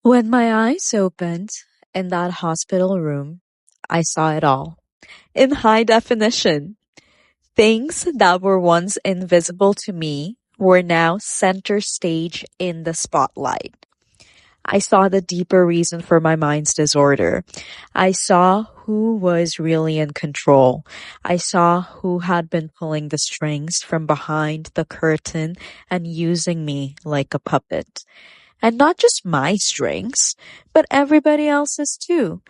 When my eyes opened in that hospital room, I saw it all in high definition. Things that were once invisible to me were now center stage in the spotlight. I saw the deeper reason for my mind's disorder. I saw who was really in control. I saw who had been pulling the strings from behind the curtain and using me like a puppet. And not just my strings, but everybody else's too.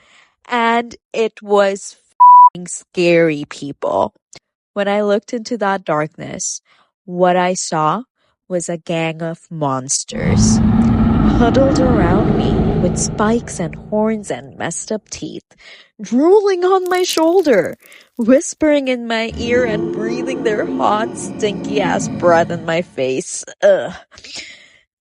And it was f***ing scary, people. When I looked into that darkness, what I saw was a gang of monsters huddled around me with spikes and horns and messed up teeth, drooling on my shoulder, whispering in my ear and breathing their hot, stinky ass breath in my face. Ugh.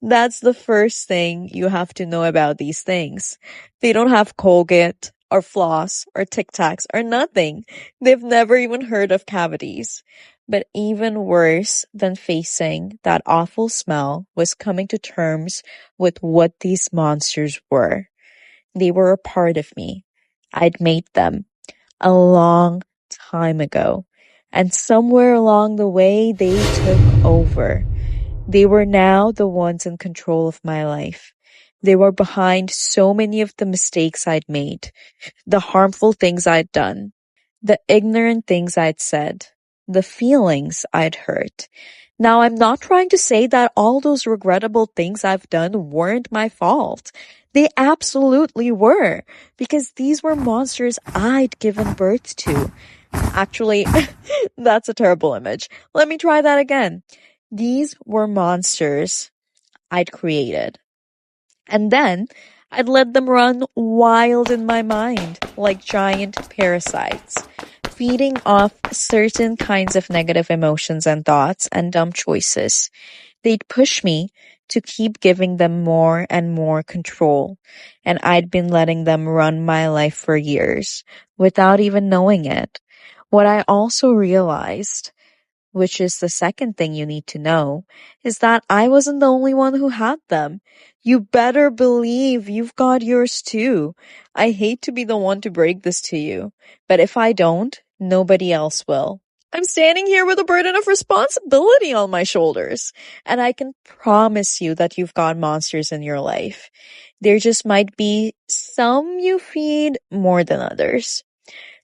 That's the first thing you have to know about these things. They don't have Colgate or floss or Tic Tacs or nothing. They've never even heard of cavities. But even worse than facing that awful smell was coming to terms with what these monsters were. They were a part of me. I'd made them a long time ago. And somewhere along the way, they took over. They were now the ones in control of my life. They were behind so many of the mistakes I'd made, the harmful things I'd done, the ignorant things I'd said, the feelings I'd hurt. Now, I'm not trying to say that all those regrettable things I've done weren't my fault. They absolutely were, because these were monsters I'd given birth to. Actually, that's a terrible image. Let me try that again. These were monsters I'd created. And then I'd let them run wild in my mind, like giant parasites, feeding off certain kinds of negative emotions and thoughts and dumb choices. They'd push me to keep giving them more and more control. And I'd been letting them run my life for years without even knowing it. What I also realized, which is the second thing you need to know, is that I wasn't the only one who had them. You better believe you've got yours too. I hate to be the one to break this to you, but if I don't, nobody else will. I'm standing here with a burden of responsibility on my shoulders, and I can promise you that you've got monsters in your life. There just might be some you feed more than others,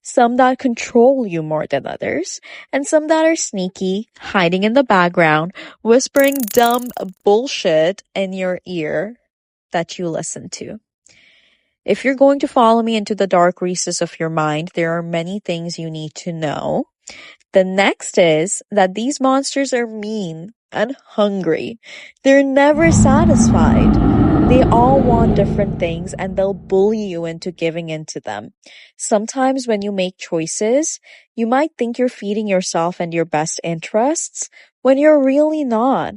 some that control you more than others, and some that are sneaky, hiding in the background, whispering dumb bullshit in your ear that you listen to. If you're going to follow me into the dark recesses of your mind, there are many things you need to know. The next is that these monsters are mean and hungry. They're never satisfied. They all want different things and they'll bully you into giving in to them. Sometimes when you make choices, you might think you're feeding yourself and your best interests when you're really not.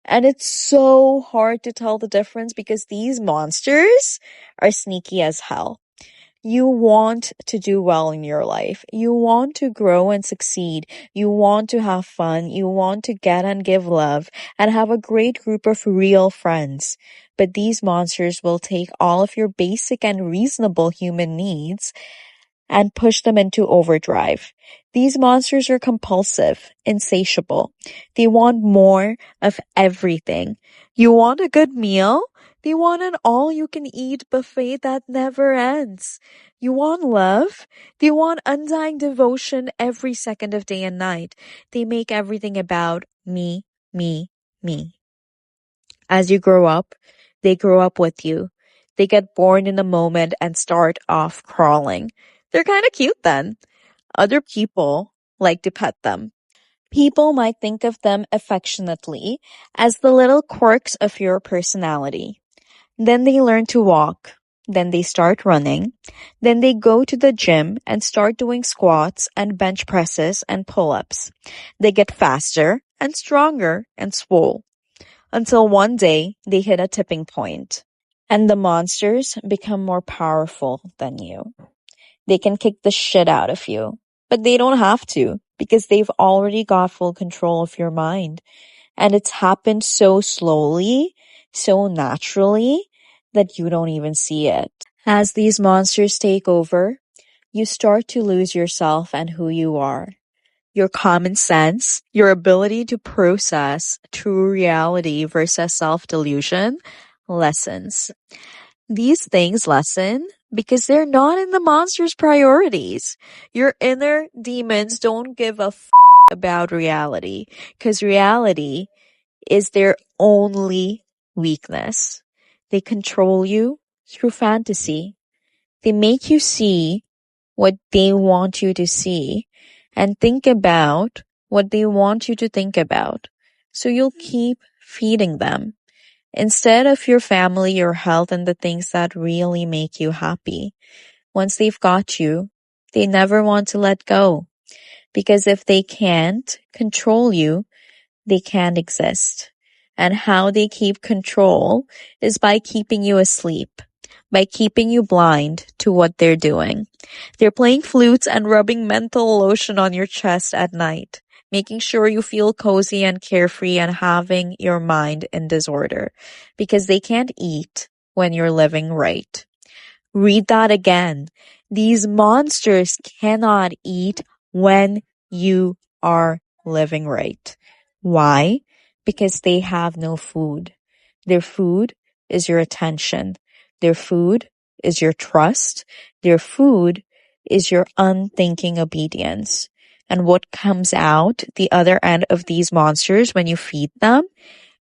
And it's so hard to tell the difference because these monsters are sneaky as hell. You want to do well in your life. You want to grow and succeed. You want to have fun. You want to get and give love and have a great group of real friends. But these monsters will take all of your basic and reasonable human needs and push them into overdrive. These monsters are compulsive, insatiable. They want more of everything. You want a good meal? They want an all-you-can-eat buffet that never ends. You want love? They want undying devotion every second of day and night. They make everything about me, me, me. As you grow up, they grow up with you. They get born in a moment and start off crawling. They're kind of cute then. Other people like to pet them. People might think of them affectionately as the little quirks of your personality. Then they learn to walk. Then they start running. Then they go to the gym and start doing squats and bench presses and pull-ups. They get faster and stronger and swole. Until one day they hit a tipping point. And the monsters become more powerful than you. They can kick the shit out of you. But they don't have to because they've already got full control of your mind. And it's happened so slowly, so naturally, that you don't even see it. As these monsters take over, you start to lose yourself and who you are. Your common sense, your ability to process true reality versus self-delusion lessens. These things lessen because they're not in the monster's priorities. Your inner demons don't give a about reality because reality is their only weakness. They control you through fantasy. They make you see what they want you to see and think about what they want you to think about. So you'll keep feeding them instead of your family, your health, and the things that really make you happy. Once they've got you, they never want to let go. Because if they can't control you, they can't exist. And how they keep control is by keeping you asleep, by keeping you blind to what they're doing. They're playing flutes and rubbing menthol lotion on your chest at night, making sure you feel cozy and carefree and having your mind in disorder because they can't eat when you're living right. Read that again. These monsters cannot eat when you are living right. Why? Because they have no food. Their food is your attention. Their food is your trust. Their food is your unthinking obedience. And what comes out the other end of these monsters when you feed them?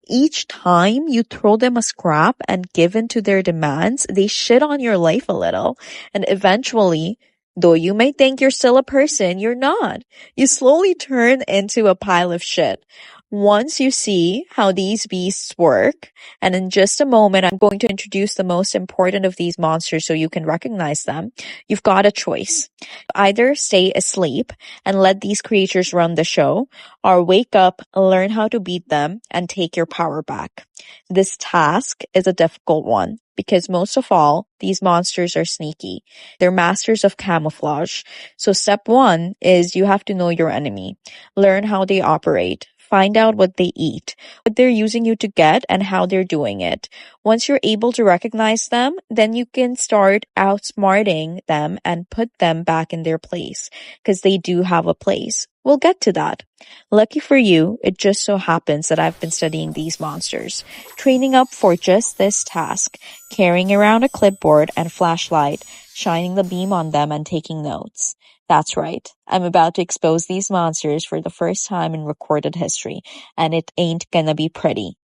Each time you throw them a scrap and give in to their demands, they shit on your life a little. And eventually, though you may think you're still a person, you're not. You slowly turn into a pile of shit. Once you see how these beasts work, and in just a moment, I'm going to introduce the most important of these monsters so you can recognize them, you've got a choice. Either stay asleep and let these creatures run the show, or wake up, learn how to beat them, and take your power back. This task is a difficult one because most of all, these monsters are sneaky. They're masters of camouflage. So step one is you have to know your enemy. Learn how they operate. Find out what they eat, what they're using you to get, and how they're doing it. Once you're able to recognize them, then you can start outsmarting them and put them back in their place, because they do have a place. We'll get to that. Lucky for you, it just so happens that I've been studying these monsters, training up for just this task, carrying around a clipboard and flashlight, shining the beam on them and taking notes. That's right. I'm about to expose these monsters for the first time in recorded history, and it ain't gonna be pretty.